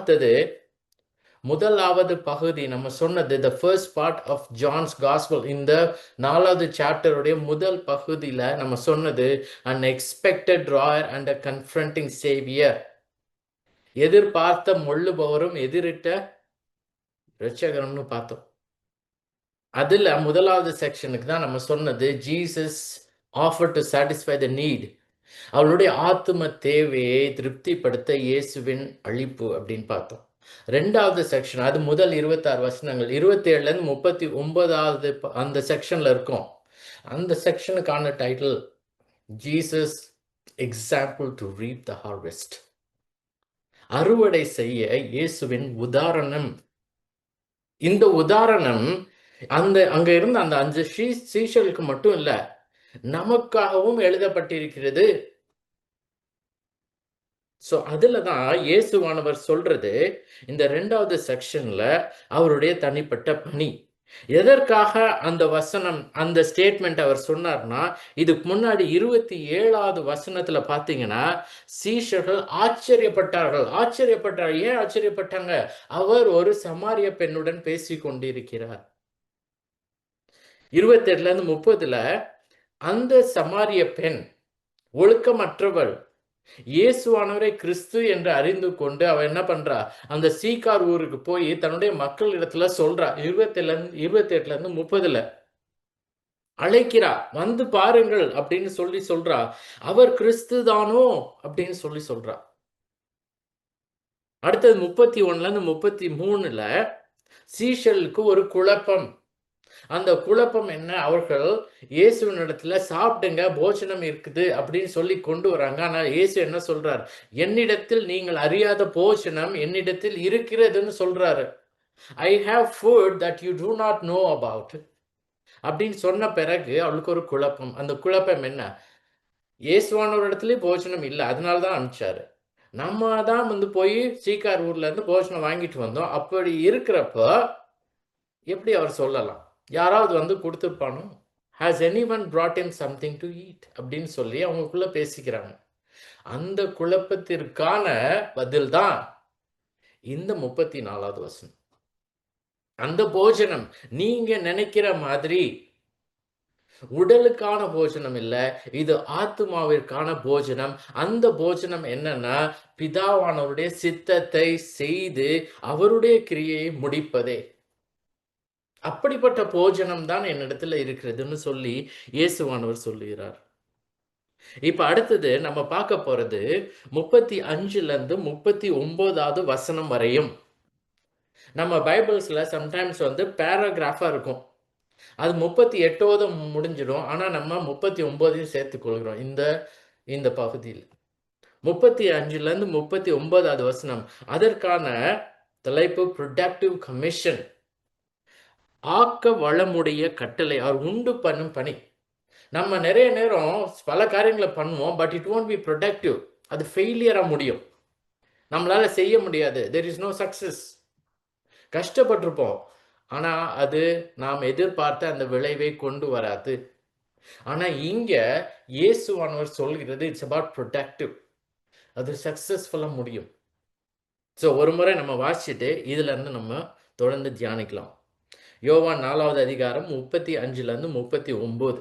பார்த்தது முதலாவது பகுதி நம்ம சொன்னது the first part of John's gospel. இந்த 4வது சாப்டருடைய முதல் பகுதியில் நம்ம சொன்னது an expected drawer and a confronting savior. எதிர்பார்த்த மொள்ளுபவரும் எதிரிட்ட இரட்சகர்னு பார்த்தோம். அதுல முதலாவது செக்ஷனுக்கு தான் நம்ம சொன்னது Jesus offered to satisfy the need. அவளுடைய ஆத்தும தேவையை திருப்திப்படுத்த இயேசுவின் அழிப்பு அப்படின்னு பார்த்தோம். 2வது செக்ஷன், அது முதல் 26 வசனங்கள், 27லேருந்து 39வது அந்த செக்ஷன்ல இருக்கும். அந்த செக்ஷனுக்கான title Jesus example to reap the harvest. அறுவடை செய்ய இயேசுவின் உதாரணம். இந்த உதாரணம் அங்க இருந்த அந்த 5 சீஷர்களுக்கு மட்டும் இல்ல, நமக்காகவும் எழுதப்பட்டிருக்கிறது. ஸோ அதில் தான் இயேசுவானவர் சொல்றது இந்த 2வது செக்ஷன்ல அவருடைய தனிப்பட்ட பணி. எதற்காக அந்த வசனம், அந்த ஸ்டேட்மெண்ட் அவர் சொன்னார்னா, இதுக்கு முன்னாடி 27வது வசனத்துல பார்த்தீங்கன்னா சீஷர்கள் ஆச்சரியப்பட்டார்கள். ஏன் ஆச்சரியப்பட்டாங்க? அவர் ஒரு சமாரிய பெண்ணுடன் பேசி கொண்டிருக்கிறார். 28லேருந்து 30ல அந்த சமாரிய பெண் ஒழுக்கமற்றவள், இயேசுவானவரை கிறிஸ்து என்று அறிந்து கொண்டு அவ என்ன பண்றா, அந்த சீக்கார் ஊருக்கு போய் தன்னுடைய மக்கள் இடத்துல சொல்றா. 28லேருந்து 30ல அழைக்கிறா, வந்து பாருங்கள் அப்படின்னு சொல்றா. அவர் கிறிஸ்து தானோ அப்படின்னு சொல்றா. அடுத்தது 31லேருந்து 33ல சீஷலுக்கு ஒரு குழப்பம். அந்த குழப்பம் என்ன? அவர்கள் இயேசுவின் இடத்துல சாப்பிடுங்க, போஜனம் இருக்குது அப்படின்னு சொல்லி கொண்டு வராங்க. ஆனால் இயேசு என்ன சொல்றார்? என்னிடத்தில் நீங்கள் அறியாத போஜனம் என்னிடத்தில் இருக்கிறதுன்னு சொல்றாரு. I have food that you do not know about அப்படின்னு சொன்ன பிறகு அவளுக்கு ஒரு குழப்பம். அந்த குழப்பம் என்ன? இயேசுவானோர் இடத்துலயும் போஜனம் இல்லை, அதனாலதான் அனுப்பிச்சாரு. நம்ம தான் போய் சீக்கார் ஊர்ல இருந்து போஜனம் வாங்கிட்டு வந்தோம். அப்படி இருக்கிறப்ப எப்படி அவர் சொல்லலாம்? யாராவது கொடுத்துருப்பானோ? Has anyone brought him something to eat அப்படின்னு சொல்லி அவங்களுக்குள்ள பேசிக்கிறாங்க. அந்த குழப்பத்திற்கான பதில் தான் இந்த 34வது வசனம். அந்த போஜனம் நீங்க நினைக்கிற மாதிரி உடலுக்கான போஜனம் இல்ல, இது ஆத்துமாவிற்கான போஜனம். அந்த போஜனம் என்னன்னா, பிதாவானவருடைய சித்தத்தை செய்து அவருடைய கிரியையை முடிப்பதே. அப்படிப்பட்ட போஜனம் தான் என்னிடத்துல இருக்கிறதுன்னு சொல்லி இயேசுவானவர் சொல்லுகிறார். இப்ப அடுத்தது நம்ம பார்க்க போறது 35லேருந்து 39வது வசனம் வரையும். நம்ம பைபிள்ஸ்ல சம்டைம்ஸ் பேராகிராஃபா இருக்கும். அது 38வது முடிஞ்சிடும். ஆனா நம்ம 39ஐயும் சேர்த்துக் கொள்கிறோம் இந்த பகுதியில். 35லேருந்து 39வது வசனம், அதற்கான தலைப்பு ப்ரொடக்டிவ் கமிஷன். ஆக்க வளமுடைய கட்டளை, அவர் உண்டு பண்ணும் பணி. நம்ம நிறைய நேரம் பல காரியங்களை பண்ணுவோம், but it won't be productive. அது ஃபெயிலியரா முடியும், நம்மளால செய்ய முடியாது. there is no success. கஷ்டப்பட்டிருப்போம், ஆனா அது நாம் எதிர்பார்த்த அந்த விளைவை கொண்டு வராது. ஆனா இங்க இயேசுவானவர் சொல்கிறது இட்ஸ் about productive. அது சக்சஸ்ஃபுல்லா முடியும். ஸோ ஒரு முறை நம்ம வாசிச்சுட்டு இதுல இருந்து நம்ம தொடர்ந்து தியானிக்கலாம். யோவான் 4வது அதிகாரம் 35லேருந்து 39.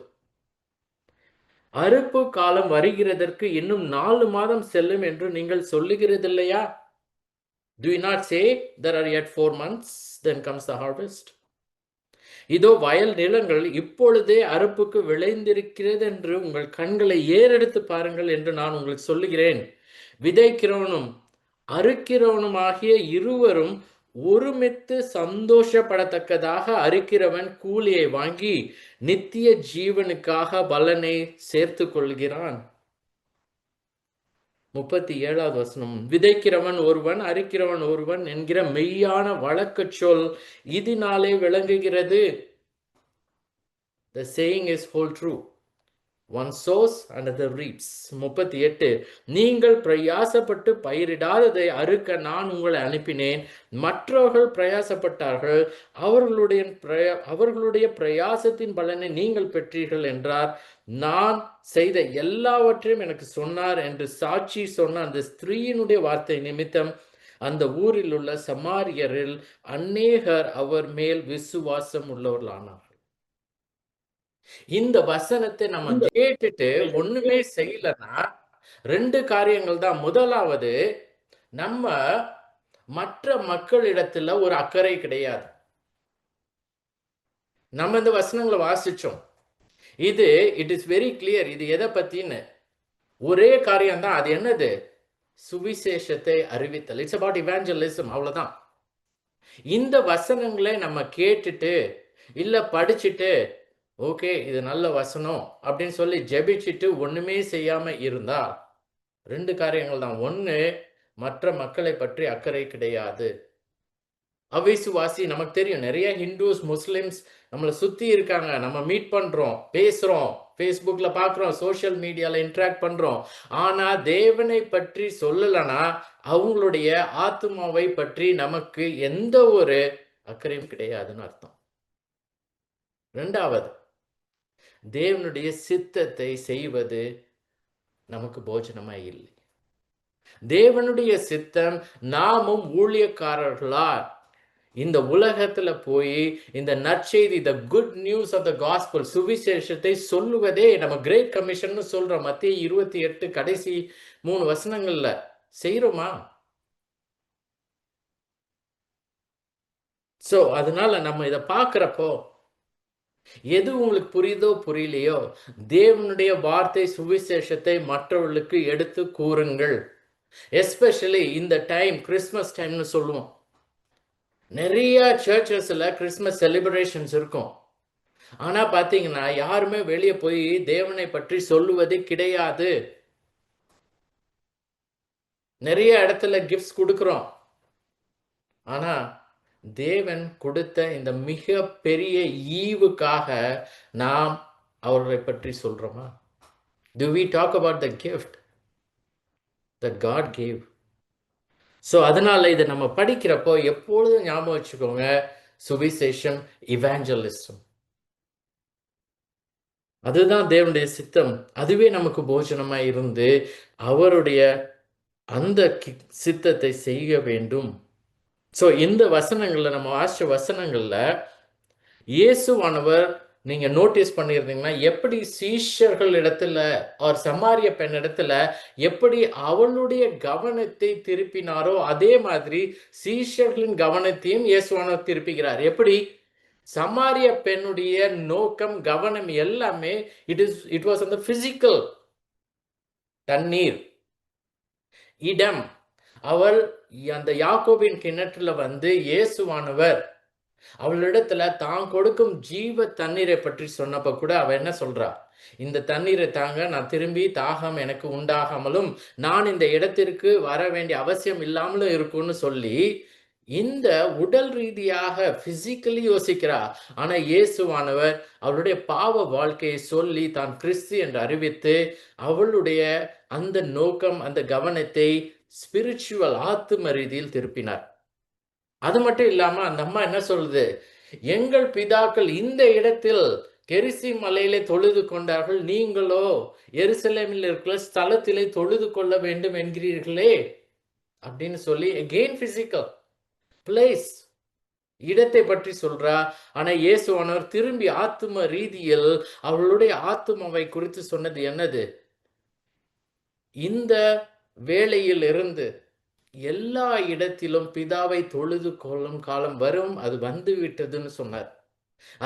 அறுப்பு காலம் வருகிறதற்கு இன்னும் 4 மாதம் செல்லும் என்று நீங்கள் சொல்லுகிறதில்லையா? Do you not say there are yet 4 months, then comes the harvest? இதோ வயல் நிலங்கள் இப்பொழுதே அறுப்புக்கு விளைந்திருக்கிறது என்று உங்கள் கண்களை ஏறெடுத்து பாருங்கள் என்று நான் உங்களுக்கு சொல்லுகிறேன். விதைக்கிறவனும் அறுக்கிறவனுமாகிய இருவரும் ஒருமித்து சந்தோஷப்படத்தக்கதாக அறுக்கிறவன் கூலியை வாங்கி நித்திய ஜீவனுக்காக பலனை சேர்த்து கொள்கிறான். 37வது வசனம், விதைக்கிறவன் ஒருவன் அறுக்கிறவன் ஒருவன் என்கிற மெய்யான வழக்கு சொல் இதனாலே விளங்குகிறது. The saying is whole true. One sows, another reaps. 38, நீங்கள் பிரயாசப்பட்டு பயிரிடாததை அறுக்க நான் உங்களை அனுப்பினேன். மற்றவர்கள் பிரயாசப்பட்டார்கள், அவர்களுடைய பிரயாசத்தின் பலனை நீங்கள் பெற்றீர்கள் என்றார். நான் செய்த எல்லாவற்றையும் எனக்கு சொன்னார் என்று சாட்சி சொன்ன அந்த ஸ்திரீயினுடைய வார்த்தை நிமித்தம் அந்த ஊரில் உள்ள சமாரியரில் அநேகர் அவர் மேல் விசுவாசம் உள்ளவர்களானார்கள். இந்த வசனத்தை நம்ம கேட்டுட்டு ஒண்ணுமே செய்யலன்னா 2 காரியங்கள் தான். முதலாவது, நம்ம மற்ற மக்களிடத்துல ஒரு அக்கறை கிடையாது. நம்ம இந்த வசனங்களை வாசிச்சோம். It is very clear. இது எதை பத்தின்னு ஒரே காரியம் தான். அது என்னது? சுவிசேஷத்தை அறிவித்தல். It's about evangelism. அவ்வளவுதான். இந்த வசனங்களை நம்ம கேட்டுட்டு இல்ல படிச்சுட்டு ஓகே இது நல்ல வசனம் அப்படின்னு சொல்லி ஜெபிச்சுட்டு ஒண்ணுமே செய்யாம இருந்தா 2 காரியங்கள் தான். ஒண்ணு, மற்ற மக்களை பற்றி அக்கறை கிடையாது. அவிசுவாசி. நமக்கு தெரியும் நிறைய ஹிந்துஸ், முஸ்லிம்ஸ் நம்மளை சுத்தி இருக்காங்க. நம்ம மீட் பண்றோம், பேசுறோம், ஃபேஸ்புக்ல பாக்குறோம், சோசியல் மீடியால இன்டராக்ட் பண்றோம். ஆனா தேவனை பற்றி சொல்லலனா அவங்களுடைய ஆத்மாவை பற்றி நமக்கு எந்த ஒரு அக்கறையும் கிடையாதுன்னு அர்த்தம். 2வது, தேவனுடைய சித்தத்தை செய்வது நமக்கு போஜனமா இல்லை. தேவனுடைய சித்தம் நாமும் ஊழியக்காரர்களா இந்த உலகத்துல போய் இந்த நற்செய்தி, the good news of the gospel, சுவிசேஷத்தை சொல்லுவதே நம்ம கிரேட் கமிஷன் சொல்றோம். மத்தேயு 28 கடைசி 3 வசனங்கள்ல செய்யறோமா? சோ அதனால நம்ம இத பாக்குறப்போ எது உங்களுக்கு புரியுதோ புரியலையோ தேவனுடைய வார்த்தை சுவிசேஷத்தை மற்றவர்களுக்கு எடுத்து கூறுங்கள். எஸ்பெஷலி இந்த டைம், கிறிஸ்மஸ் டைம்னு சொல்லுவோம். நிறைய சர்ச்சஸ்ல கிறிஸ்மஸ் செலிப்ரேஷன்ஸ் இருக்கும். ஆனா பாத்தீங்கன்னா யாருமே வெளியே போய் தேவனை பற்றி சொல்லுவது கிடையாது. நிறைய இடத்துல கிஃப்ட்ஸ் கொடுக்கிறோம். ஆனா தேவன் கொடுத்த இந்த மிக பெரிய ஈவுக்காக நாம் அவரை பற்றி சொல்றோமா? Do we talk about the gift that God gave? So அதனால இதை நம்ம படிக்கிறப்போ எப்பொழுதும் ஞாபகம் வச்சுக்கோங்க, சுவிசேஷம், இவாஞ்சலிசம், அதுதான் தேவனுடைய சித்தம். அதுவே நமக்கு போஜனமா இருந்து அவருடைய அந்த சித்தத்தை செய்ய வேண்டும். ஸோ இந்த வசனங்கள்ல நம்ம வாசிச்ச வசனங்கள்ல இயேசுவானவர் நீங்க நோட்டீஸ் பண்ணியிருந்தீங்கன்னா எப்படி சீஷர்கள் இடத்துல ஒரு சமாரிய பெண் இடத்துல எப்படி அவளுடைய கவனத்தை திருப்பினாரோ அதே மாதிரி சீஷர்களின் கவனத்தையும் இயேசுவானவர் திருப்பிக்கிறார். எப்படி? சமாரிய பெண்ணுடைய நோக்கம், கவனம் எல்லாமே இட் வாஸ் அந்த பிசிக்கல். தண்ணீர், இடம். அவள் அந்த யாக்கோபின் கிணற்றுல வந்து இயேசுவானவர் அவளிடத்துல தான் கொடுக்கும் ஜீவ தண்ணீரை பற்றி சொன்னப்ப கூட அவ என்ன சொல்றா? இந்த தண்ணீரை தாங்க, நான் திரும்பி தாகம் எனக்கு உண்டாகாமலும் நான் இந்த இடத்திற்கு வர வேண்டிய அவசியம் இல்லாமலும் இருக்கும்னு சொல்லி இந்த உடல் ரீதியாக பிசிக்கலி யோசிக்கிறா. ஆனா இயேசுவானவர் அவளுடைய பாவ வாழ்க்கையை சொல்லி தான் கிறிஸ்து என்று அறிவித்து அவளுடைய அந்த நோக்கம், அந்த கவனத்தை ஸ்பிரிச்சுவல், ஆத்தும ரீதியில் திருப்பினார். அது மட்டும் இல்லாம அந்த அம்மா என்ன சொல்லுது? எங்கள் பிதாக்கள் இந்த இடத்தில் கெரிசி மலையிலே தொழுது கொண்டார்கள், நீங்களோ எருசலேமில் இருக்கிற ஸ்தலத்திலே தொழுது கொள்ள வேண்டும் என்கிறீர்களே அப்படின்னு சொல்லி அகெயின் பிசிக்கல் பிளேஸ், இடத்தை பற்றி சொல்றா. ஆனா இயேசுவானவர் திரும்பி ஆத்தும ரீதியில் அவளுடைய ஆத்துமாவை குறித்து சொன்னது என்னது? இந்த வேளையில் இருந்து எல்லா இடத்திலும் பிதாவை தொழுது கொள்ளும் காலம் வரும், அது வந்து விட்டதுன்னு சொன்னார்.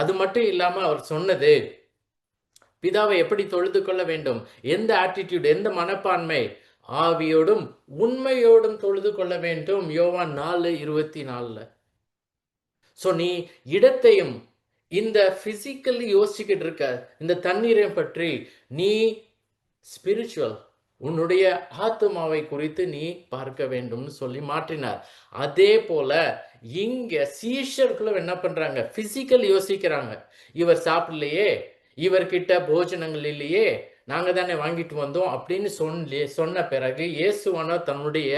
அது மட்டும் இல்லாம அவர் சொன்னது பிதாவை எப்படி தொழுது கொள்ள வேண்டும், எந்த ஆட்டிடியூட், எந்த மனப்பான்மை, ஆவியோடும் உண்மையோடும் தொழுது கொள்ள வேண்டும். யோவான் 4:24. சோ நீ இடத்தையும் இந்த பிசிக்கலி யோசிச்சுக்கிட்டு இருக்க இந்த தண்ணீரை பற்றி நீ ஸ்பிரிச்சுவல், உன்னுடைய ஆத்மாவை குறித்து நீ பார்க்க வேண்டும்னு சொல்லி மாற்றினார். அதே போல இங்க சீஷர்களும் என்ன பண்றாங்க? பிசிக்கல் யோசிக்கிறாங்க. இவர் சாப்பிடலையே, இவர்கிட்ட போஜனங்கள் இல்லையே, நாங்க தானே வாங்கிட்டு வந்தோம் அப்படின்னு சொன்ன பிறகு இயேசுவானவர் தன்னுடைய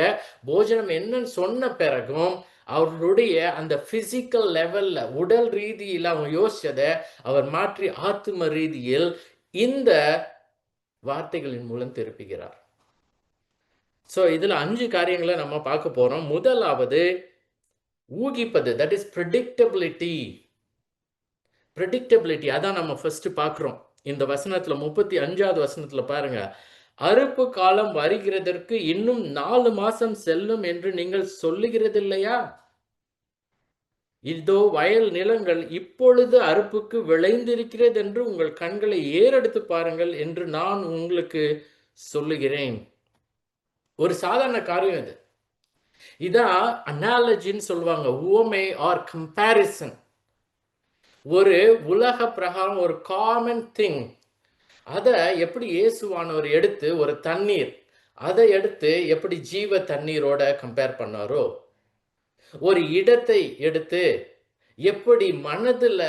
போஜனம் என்னன்னு சொன்ன பிறகும் அவர்களுடைய அந்த பிசிக்கல் லெவல்ல, உடல் ரீதியில் அவங்க யோசிச்சதை அவர் மாற்றி ஆத்தும ரீதியில் இந்த வார்த்தைகளின் மூலம் திருப்புகிறார். சோ இதுல 5 காரியங்கள நம்ம பார்க்க போறோம். முதலாவது ஊகிப்பது. That is பிரெடிக்டபிலிட்டி. பிரெடிக்டபிலிட்டி அதான் நம்ம ஃபர்ஸ்ட் பார்க்கிறோம். இந்த வசனத்துல 35வது வசனத்துல பாருங்க. அறுப்பு காலம் வருகிறதற்கு இன்னும் 4 மாசம் செல்லும் என்று நீங்கள் சொல்லுகிறதில்லையா? இதோ வயல் நிலங்கள் இப்பொழுது அறுப்புக்கு விளைந்திருக்கிறது என்று உங்கள் கண்களை ஏறெடுத்து பாருங்கள் என்று நான் உங்களுக்கு சொல்லுகிறேன். ஒரு சாதாரண காரியம் இது. இதான் அனாலஜின்னு சொல்லுவாங்க. உவமை ஆர் கம்பேரிசன். ஒரு உலக பிரகாரம் ஒரு காமன் திங். அத எப்படி இயேசுவானவர் எடுத்து ஒரு தண்ணீர், அதை எடுத்து எப்படி ஜீவ தண்ணீரோட கம்பேர் பண்ணாரோ, ஒரு இடத்தை எடுத்து எப்படி மனதுல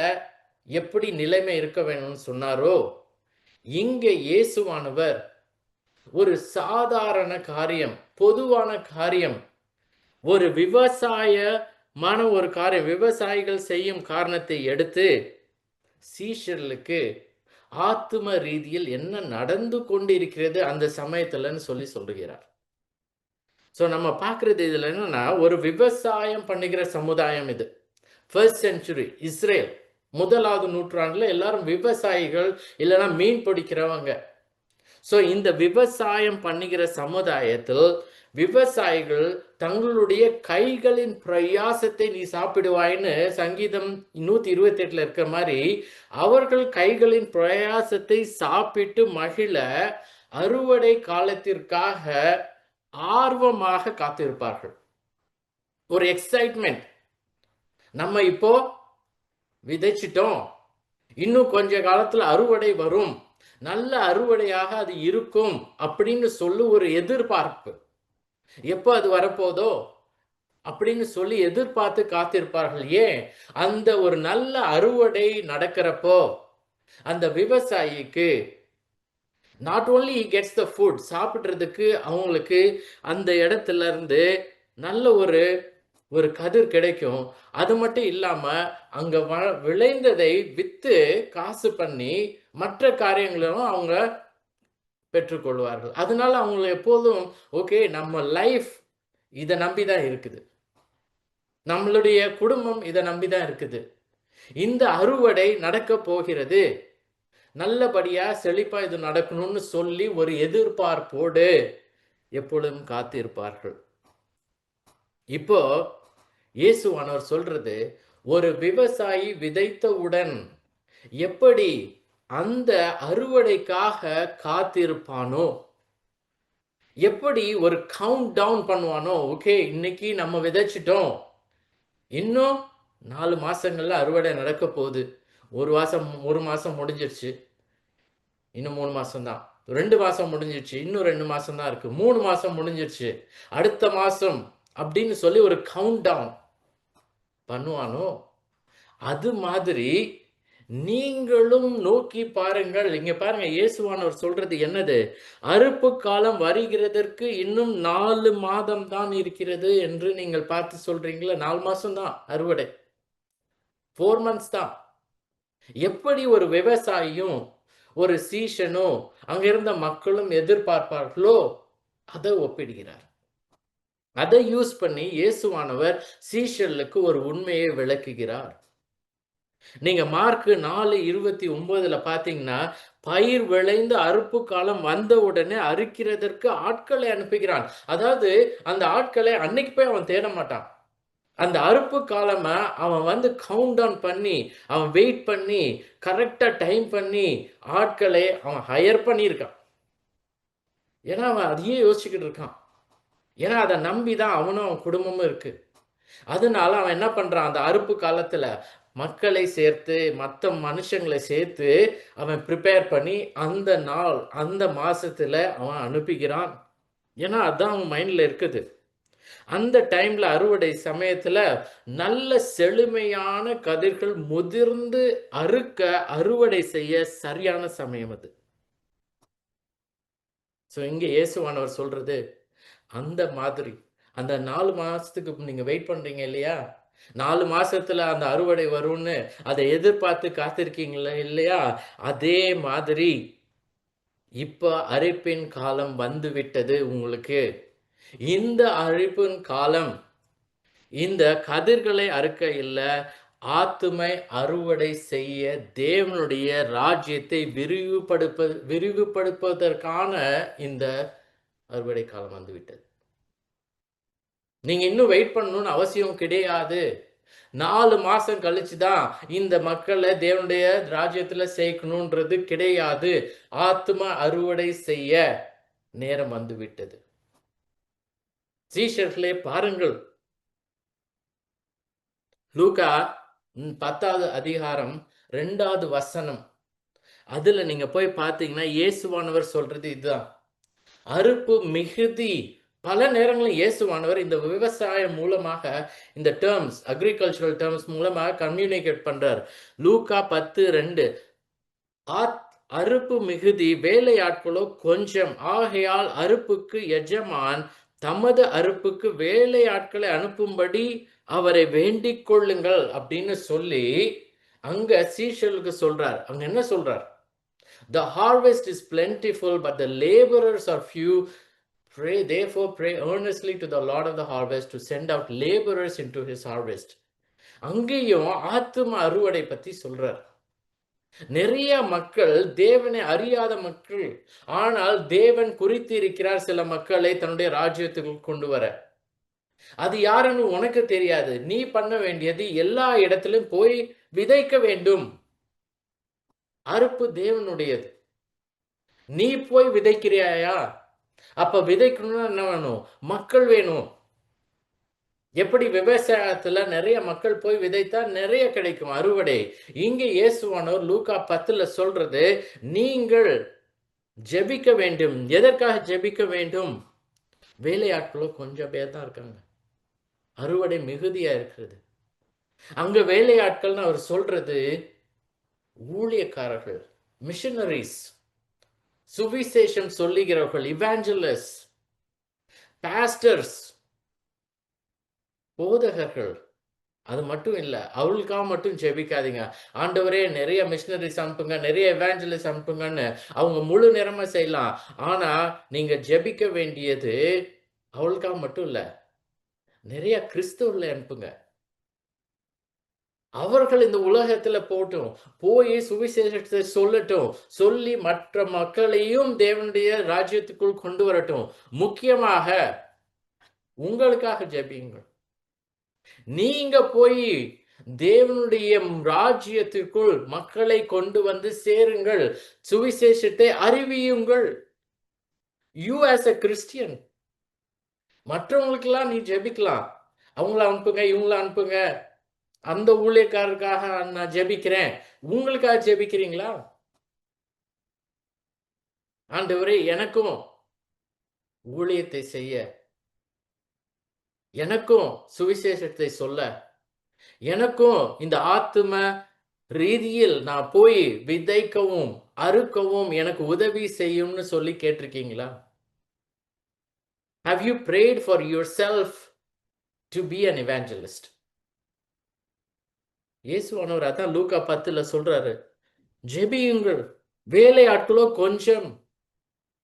எப்படி நிலைமை இருக்க வேணும்னு சொன்னாரோ, இங்க இயேசுவானவர் ஒரு சாதாரண காரியம், பொதுவான காரியம், ஒரு விவசாயமான ஒரு காரியம், விவசாயிகள் செய்யும் காரணத்தை எடுத்து சீஷர்களுக்கு ஆத்தும ரீதியில் என்ன நடந்து கொண்டிருக்கிறது அந்த சமயத்துலன்னு சொல்லி சொல்லுகிறார். சோ நம்ம பார்க்கிறது இதுல என்னன்னா, ஒரு விவசாயம் பண்ணுகிற சமுதாயம் இது. ஃபர்ஸ்ட் செஞ்சுரி இஸ்ரேல், முதலாவது நூற்றாண்டுல எல்லாரும் விவசாயிகள், இல்லைன்னா மீன் பிடிக்கிறவங்க. சோ இந்த விவசாயம் பண்ணுகிற சமுதாயத்தில் விவசாயிகள் தங்களுடைய கைகளின் பிரயாசத்தை நீ சாப்பிடுவாய்ன்னு சங்கீதம் 128ல இருக்கிற மாதிரி, அவர்கள் கைகளின் பிரயாசத்தை சாப்பிட்டு மகிழ அறுவடை காலத்திற்காக ஆர்வமாக காத்திருப்பார்கள். ஒரு எக்ஸைட்மெண்ட். நம்ம இப்போ விதைச்சிட்டோம், இன்னும் கொஞ்ச காலத்துல அறுவடை வரும், நல்ல அறுவடையாக அது இருக்கும் அப்படின்னு சொல்லி ஒரு எதிர்பார்ப்பு. எப்போ அது வரப்போதோ அப்படின்னு சொல்லி எதிர்பார்த்து காத்திருப்பார்கள். ஏன்? அந்த ஒரு நல்ல அறுவடை நடக்கிறப்போ அந்த விவசாயிக்கு not only he gets the food, சாப்பிடுறதுக்கு அவங்களுக்கு அந்த இடத்துல இருந்து நல்ல ஒரு ஒரு கதிர் கிடைக்கும். அது மட்டும் இல்லாம அங்க விளைந்ததை வித்து காசு பண்ணி மற்ற காரியங்களும் அவங்க பெற்றுக்கொள்வார்கள். அதனால அவங்க எப்போதும் ஓகே, நம்ம லைஃப் இதை நம்பிதான் இருக்குது, நம்மளுடைய குடும்பம் இதை நம்பிதான் இருக்குது, இந்த அறுவடை நடக்க போகிறது, நல்லபடியா செழிப்பா இது நடக்கணும்னு சொல்லி ஒரு எதிர்பார்ப்போடு எப்பொழுதும் காத்திருப்பார்கள். இப்போ இயேசுவானவர் சொல்றது, ஒரு விவசாயி விதைத்தவுடன் எப்படி அந்த அறுவடைக்காக காத்திருப்பானோ, எப்படி ஒரு கவுண்ட் டவுன் பண்ணுவானோ, ஓகே இன்னைக்கு நம்ம விதைச்சிட்டோம், இன்னும் 4 மாசங்கள்ல அறுவடை நடக்க போகுது, ஒரு மாசம் முடிஞ்சிருச்சு, இன்னும் 3 மாசம் தான், 2 மாசம் முடிஞ்சிருச்சு, இன்னும் 2 மாசம் தான் இருக்கு, 3 மாசம் முடிஞ்சிருச்சு, அடுத்த மாசம் அப்படின்னு சொல்லி ஒரு கவுண்ட் டவுன் பண்ணுவானோ, அது மாதிரி நீங்களும் நோக்கி பாருங்கள். இங்க பாருங்க, இயேசுவானவர் சொல்றது என்னது? அறுப்பு காலம் வருகிறதற்கு இன்னும் 4 மாதம் தான் இருக்கிறது என்று நீங்கள் பார்த்து சொல்றீங்களா? 4 மாசம் தான் அறுவடை, 4 months தான். எப்படி ஒரு விவசாயியும் ஒரு சீஷனும் அங்க இருந்த மக்களும் எதிர்பார்ப்பார்களோ அதை ஒப்பிடுகிறார். அதை யூஸ் பண்ணி இயேசுவானவர் சீஷர்களுக்கு ஒரு உண்மையை விளக்குகிறார். நீங்க மார்க் 4:29ல பாத்தீங்கன்னா, பயிர் விளைந்து அறுப்பு காலம் வந்த உடனே அறுக்கிறதற்கு ஆட்களை அனுப்புகிறான். அதாவது அந்த ஆட்களை அன்னைக்கு போய் அவன் தேட மாட்டான். அந்த அறுப்பு காலம அவன் வந்து கவுண்ட் டவுன் பண்ணி, அவன் வெயிட் பண்ணி, கரெக்டா டைம் பண்ணி ஆட்களை அவன் ஹையர் பண்ணியிருக்கான். ஏன்னா அவன் அதையே யோசிச்சுக்கிட்டு இருக்கான். ஏன்னா அதை நம்பிதான் அவனும் அவன் குடும்பமும் இருக்கு. அதனால அவன் என்ன பண்றான், அந்த அறுப்பு காலத்துல மக்களை சேர்த்து, மற்ற மனுஷங்களை சேர்த்து அவன் ப்ரிப்பேர் பண்ணி அந்த நாள், அந்த மாசத்துல அவன் அனுப்புகிறான். ஏன்னா அதான் அவன் மைண்ட்ல இருக்குது. அந்த டைம்ல அறுவடை சமயத்துல நல்ல செழுமையான கதிர்கள் முதிர்ந்து அறுக்க, அறுவடை செய்ய சரியான சமயம் அது. சோ இங்க இயேசுவானவர் சொல்றது அந்த மாதிரி, அந்த 4 மாசத்துக்கு நீங்க வெயிட் பண்றீங்க இல்லையா, 4 மாசத்துல அந்த அறுவடை வரும்னு அதை எதிர்பார்த்து காத்திருக்கீங்களா இல்லையா, அதே மாதிரி இப்ப அறுப்பின் காலம் வந்து விட்டது உங்களுக்கு. இந்த அழிப்பின் காலம், இந்த கதிர்களை அறுக்க இல்ல, ஆத்துமை அறுவடை செய்ய தேவனுடைய ராஜ்யத்தை விரிவுபடுத்துவதற்கான இந்த அறுவடை காலம் வந்துவிட்டது. நீங்க இன்னும் வெயிட் பண்ணணும்னு அவசியம் கிடையாது. 4 மாசம் கழிச்சு தான் இந்த மக்களை தேவனுடைய ராஜ்யத்துல சேர்க்கணும்ன்றது கிடையாது. ஆத்தும அறுவடை செய்ய நேரம் வந்துவிட்டது. சீஷர்களே பாருங்கள், லூக்கா 10வது அதிகாரம் 2வது வசனம். அதுல நீங்க போய் பார்த்தீங்கன்னா இயேசுவானவர் சொல்றது இதுதான். அறுப்பு மிகுதி. பல நேரங்களில் இயேசுவானவர் இந்த விவசாயம் மூலமாக இந்த டேர்ம்ஸ், அக்ரிகல்ச்சரல் டேர்ம்ஸ் மூலமாக கம்யூனிகேட் பண்றார். லூக்கா 10:2, அறுப்பு மிகுதி, வேலையாட்களோ கொஞ்சம், ஆகையால் அறுப்புக்கு எஜமான் தமது அறுப்புக்கு வேலையாட்களை அனுப்பும்படி அவரை வேண்டிக் கொள்ளுங்கள் அப்படின்னு சொல்லி அங்க சீஷர்களுக்கு சொல்றார். அங்க என்ன சொல்றார்? The harvest is plentiful, but the laborers are few. Therefore pray earnestly to the Lord of the harvest to send out laborers into his harvest. அங்கேயும் ஆத்தும அறுவடை பத்தி சொல்றார். நிறைய மக்கள் தேவனை அறியாத மக்கள், ஆனால் தேவன் குறித்து இருக்கிறார் சில மக்களை தன்னுடைய ராஜ்யத்துக்கு கொண்டு வர. அது யாருன்னு உனக்கு தெரியாது. நீ பண்ண வேண்டியது எல்லா இடத்திலும் போய் விதைக்க வேண்டும். அறுப்பு தேவனுடையது. நீ போய் விதைக்கிறியாயா? அப்ப விதைக்கணும்னா என்ன வேணும்? மக்கள் வேணும். எப்படி விவசாயத்துல நிறைய மக்கள் போய் விதைத்தா நிறைய கிடைக்கும் அறுவடை. இங்க இயேசுவானவர் லூக்கா 10ல சொல்றது, நீங்கள் ஜெபிக்க வேண்டும். எதற்காக ஜெபிக்க வேண்டும்? வேலையாட்களோ கொஞ்சம் பேர் தான் இருக்காங்க. அறுவடை மிகுதியா இருக்கிறது. அங்க வேலையாட்கள்னு அவர் சொல்றது ஊழியக்காரர்கள், மிஷனரிஸ், சுவிசேஷம் சொல்லுகிறவர்கள், இவாஞ்சலிஸ்ட், பாஸ்டர்ஸ், போதகர்கள். அது மட்டும் இல்ல, அவளுக்காக மட்டும் ஜெபிக்காதீங்க. ஆண்டவரே நிறைய மிஷனரிஸ் அனுப்புங்க, நிறைய எவாஞ்சலிஸ்ட் அனுப்புங்கன்னு அவங்க முழு நேரமா செய்யலாம். ஆனா நீங்க ஜெபிக்க வேண்டியது அவளுக்காக மட்டும் இல்ல, நிறைய கிறிஸ்தவர்களை அனுப்புங்க. அவர்கள் இந்த உலகத்துல போட்டும், போய் சுவிசேஷத்தை சொல்லட்டும், சொல்லி மற்ற மக்களையும் தேவனுடைய ராஜ்யத்துக்குள் கொண்டு வரட்டும். முக்கியமாக உங்களுக்காக ஜெபியுங்கள். நீங்க போய் தேவனுடைய ராஜ்யத்திற்குள் மக்களை கொண்டு வந்து சேருங்கள், சுவிசேஷத்தை அறிவியுங்கள். யூ ஆஸ் a கிறிஸ்டியன், மற்றவங்களுக்கெல்லாம் நீ ஜெபிக்கலாம். அவங்கள அனுப்புங்க, இவங்கள அனுப்புங்க, அந்த ஊழியக்காரருக்காக நான் ஜெபிக்கிறேன். உங்களுக்காக ஜெபிக்கிறீங்களா? ஆண்டவரே எனக்கும் ஊழியத்தை செய்ய, எனக்கும் சுவிசேஷத்தை சொல்ல, எனக்கும் இந்த ஆத்தும ரீதியில் நான் போய் விதைக்கவும் அறுக்கவும் எனக்கு உதவி செய்யும்னு சொல்லி கேட்டிருக்கீங்களா? Have you prayed for yourself to be an evangelist? இயேசுவானவர் அதான் லூக்கா 10ல சொல்றாரு, ஜெபியுங்கள், வேலையாட்களோ கொஞ்சம்.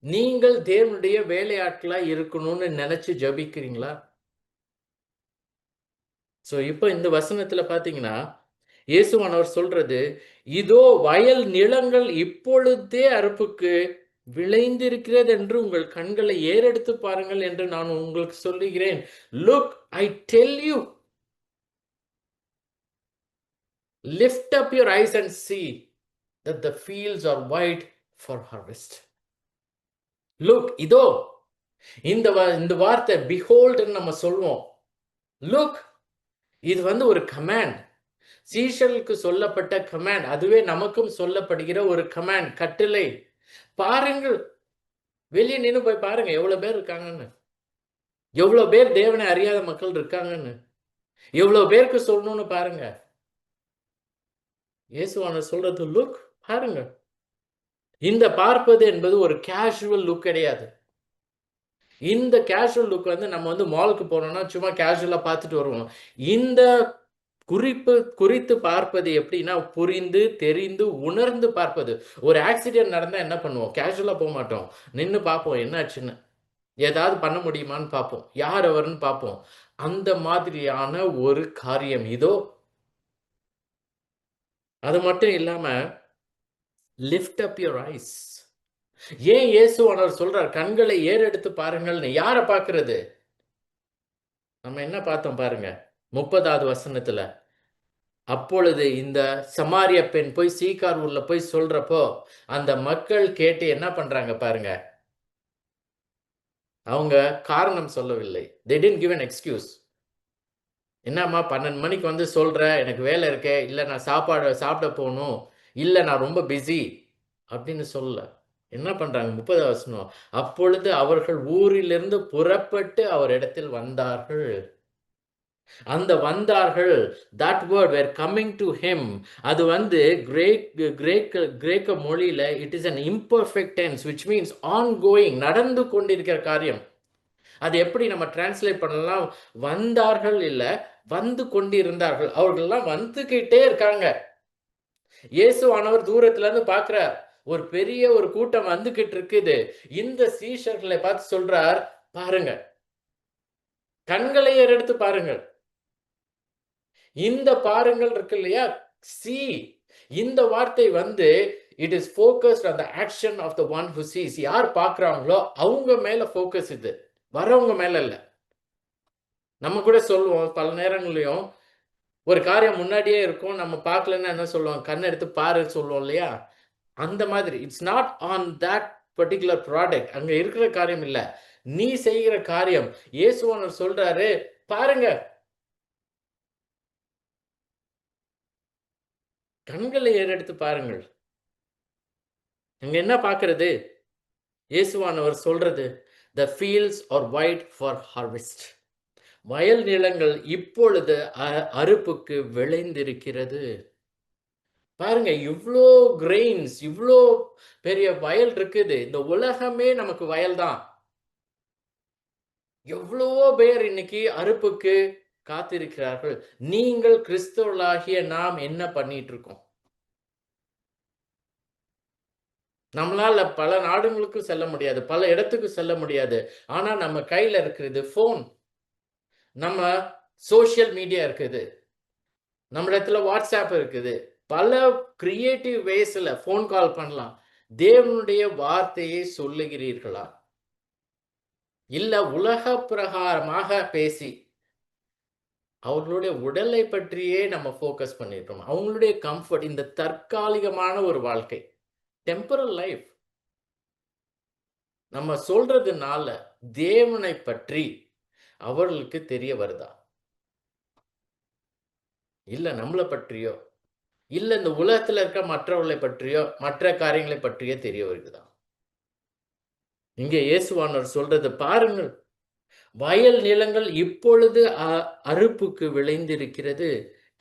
நீங்கள் தேவனுடைய வேலையாட்களா இருக்கணும்னு நினைச்சு ஜெபிக்கிறீங்களா? சோ இப்போ இந்த வசனத்துல பாத்தீங்கன்னா இயேசுவானவர் சொல்றது, இதோ வயல் நிலங்கள் இப்பொழுதே அறுப்புக்கு விளைந்திருக்கிறது என்று உங்கள் கண்களை ஏறெடுத்து பாருங்கள் என்று நான் உங்களுக்கு சொல்லுகிறேன். Look, I tell you, lift up your eyes and see that the fields are white for harvest. Look, இதோ இந்த வார்த்தை behold நம்ம சொல்வோம். Look, இது ஒரு கமாண்ட். சீஷர்களுக்கு சொல்லப்பட்ட கமாண்ட், அதுவே நமக்கும் சொல்லப்படுகிற ஒரு கமாண்ட், கட்டளை. பாருங்கள், வெளியே நின்னு போய் பாருங்க எவ்வளவு பேர் இருக்காங்கன்னு, எவ்வளவு பேர் தேவனை அறியாத மக்கள் இருக்காங்கன்னு, எவ்வளவு பேருக்கு சொல்லணும்னு பாருங்க. இயேசுவானவர் சொல்றது, லுக், பாருங்க. இந்த பார்ப்பது என்பது ஒரு கேஷுவல் லுக் கிடையாது. இந்த கேஷுவல் லுக் நம்ம மாலுக்கு போனோம்னா சும்மா கேஷுவலா பார்த்துட்டு வருவோம். இந்த குறித்து பார்ப்பது எப்படின்னா, புரிந்து தெரிந்து உணர்ந்து பார்ப்பது. ஒரு ஆக்சிடென்ட் நடந்தா என்ன பண்ணுவோம்? கேஷுவலா போக மாட்டோம், நின்னு பார்ப்போம் என்ன ஆச்சுன்னு. ஏதாவது பண்ண முடியுமான்னு பார்ப்போம். யார் அவர்ன்னு பார்ப்போம். அந்த மாதிரியான ஒரு காரியம் இதோ. அது மட்டும் இல்லாம லிஃப்ட் அப் யுவர் ஐஸ். ஏன் இயேசுவானவர் சொல்றார் கண்களை ஏறெடுத்து பாருங்கள்னு. யார பார்க்கிறது? நம்ம என்ன பார்த்தோம் பாருங்க. 30வது வசனத்துல. அப்பொழுது இந்த சமாரிய பெண் போய் சீகார் ஊர்ல போய் சொல்றப்போ, அந்த மக்கள் கேட்டு என்ன பண்றாங்க பாருங்க. அவங்க காரணம் சொல்லவில்லை. They didn't give an excuse. என்னம்மா 12 மணிக்கு வந்து சொல்ற, எனக்கு வேலை இருக்கே, இல்ல நான் சாப்பாடு சாப்பிட போணும், இல்ல நான் ரொம்ப பிஸி அப்படின்னு சொல்லல. என்ன பண்றாங்க 30வது வசனம். அப்பொழுது அவர்கள் ஊரிலிருந்து புறப்பட்டு அவரிடத்தில் வந்தார்கள். அந்த வந்தார்கள், that word were coming to him. அது வந்து கிரேக்க மொழியில it is an imperfect tense which means ongoing, நடந்து கொண்டிருக்கிற காரியம். அது எப்படி நம்ம டிரான்ஸ்லேட் பண்ணலாம்? வந்தார்கள் இல்ல, வந்து கொண்டிருந்தார்கள். அவர்கள்லாம் வந்துகிட்டே இருக்காங்க. இயேசுவானவர் தூரத்துல இருந்து பார்க்கிறார். ஒரு பெரிய ஒரு கூட்டம் வந்துகிட்டு இருக்குது. இந்த சீஷர்களை பார்த்து சொல்றார், பாருங்க. கண்களை ஏறெடுத்து பாருங்கள். இந்த பாருங்கள் இருக்கு இல்லையா? see. இந்த வார்த்தை வந்து it is focused on the action of the one who sees. யார் பார்க்கிறாங்களோ அவங்க மேல ஃபோக்கஸ் இது. வரவங்க மேல இல்ல. நம்ம கூட சொல்லுவோம் பல நேரங்கள்லயும், ஒரு காரியம் முன்னாடியே இருக்கும். நம்ம பார்க்கலன்னா என்ன சொல்லுவோம்? கண்ண எடுத்து பாருன்னு சொல்லுவோம் இல்லையா? அந்த மாதிரி. It's not on that particular product. அங்க இருக்கிற காரியம் இல்ல. நீ செய்கிற காரியம். இயேசுவானவர் சொல்றாரு, பாருங்க. கண்களை ஏறெடுத்து பாருங்கள். அங்க என்ன பார்க்கிறது? இயேசுவானவர் சொல்றது, "The fields are white for harvest." வயல் நிலங்கள் இப்பொழுது அறுப்புக்கு விளைந்திருக்கிறது. பாருங்க, இவ்ளோ கிரெயின்ஸ், இவ்ளோ பெரிய வயல் இருக்குது. இந்த உலகமே நமக்கு வயல் தான். எவ்வளவோ பேர் இன்னைக்கு அறுப்புக்கு காத்திருக்கிறார்கள். நீங்கள் கிறிஸ்தவர்களாகிய நாம் என்ன பண்ணிட்டு இருக்கோம்? நம்மளால பல நாடுகளுக்கு செல்ல முடியாது. பல இடத்துக்கு செல்ல முடியாது. ஆனா நம்ம கையில இருக்கிறது ஃபோன். நம்ம சோசியல் மீடியா இருக்குது. நம்மிடத்துல WhatsApp இருக்குது. பல கிரியேட்டிவ் வேஸ்ல ஃபோன் கால் பண்ணலாம். தேவனுடைய வார்த்தையை சொல்லுகிறீர்களா? இல்ல உலக பிரகாரமாக பேசி, அவர்களுடைய உடலை பற்றியே நம்ம ஃபோக்கஸ் பண்ணிட்டோம். அவங்களுடைய கம்ஃபர்ட், இந்த தற்காலிகமான ஒரு வாழ்க்கை. Temporal life. நம்ம சொல்றதுனால தேவனை பற்றி அவர்களுக்கு தெரிய வருதா? இல்ல நம்மள பற்றியோ, இல்ல இந்த உலகத்துல இருக்க மற்றவர்களை பற்றியோ, மற்ற காரியங்களை பற்றியோ தெரிய வருகுதா? இங்கே இயேசுவானவர் சொல்றது பாருங்கள். வயல் நிலங்கள் இப்பொழுது அறுப்புக்கு விளைந்திருக்கிறது.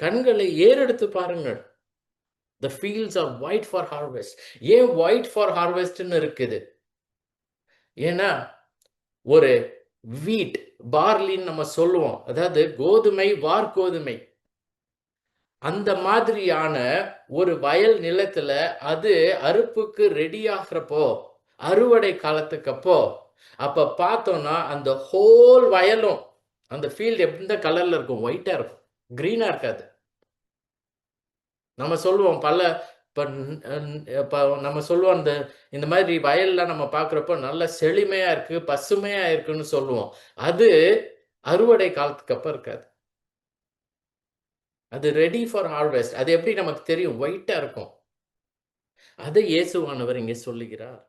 கண்களை ஏறெடுத்து பாருங்கள். The fields are white for harvest. ஏன் white for harvestன்னு இருக்குது? ஏன்னா ஒரு வீட், பார்லின்னு நம்ம சொல்லுவோம். அதாவது கோதுமை, வார்கோதுமை. அந்த மாதிரியான ஒரு வயல் நிலத்துல அது அறுப்புக்கு ரெடி ஆகுறப்போ, அறுவடை காலத்துக்கு அப்ப பார்த்தோம்னா அந்த ஹோல் வயலும், அந்த ஃபீல்ட் எந்த கலர்ல இருக்கும்? ஒயிட்டா இருக்கும். கிரீனா இருக்காது. நம்ம சொல்லுவோம் இப்ப நம்ம சொல்லுவோம் இந்த மாதிரி வயல்லாம் நம்ம பார்க்குறப்போ நல்ல செழுமையா இருக்கு, பசுமையா இருக்குன்னு சொல்லுவோம். அது அறுவடை காலத்துக்கு அப்ப இருக்காது. அது ரெடி ஃபார் ஹார்வெஸ்ட். அது எப்படி நமக்கு தெரியும்? ஒயிட்டா இருக்கும். அதை இயேசுவானவர் இங்கே சொல்லுகிறார்.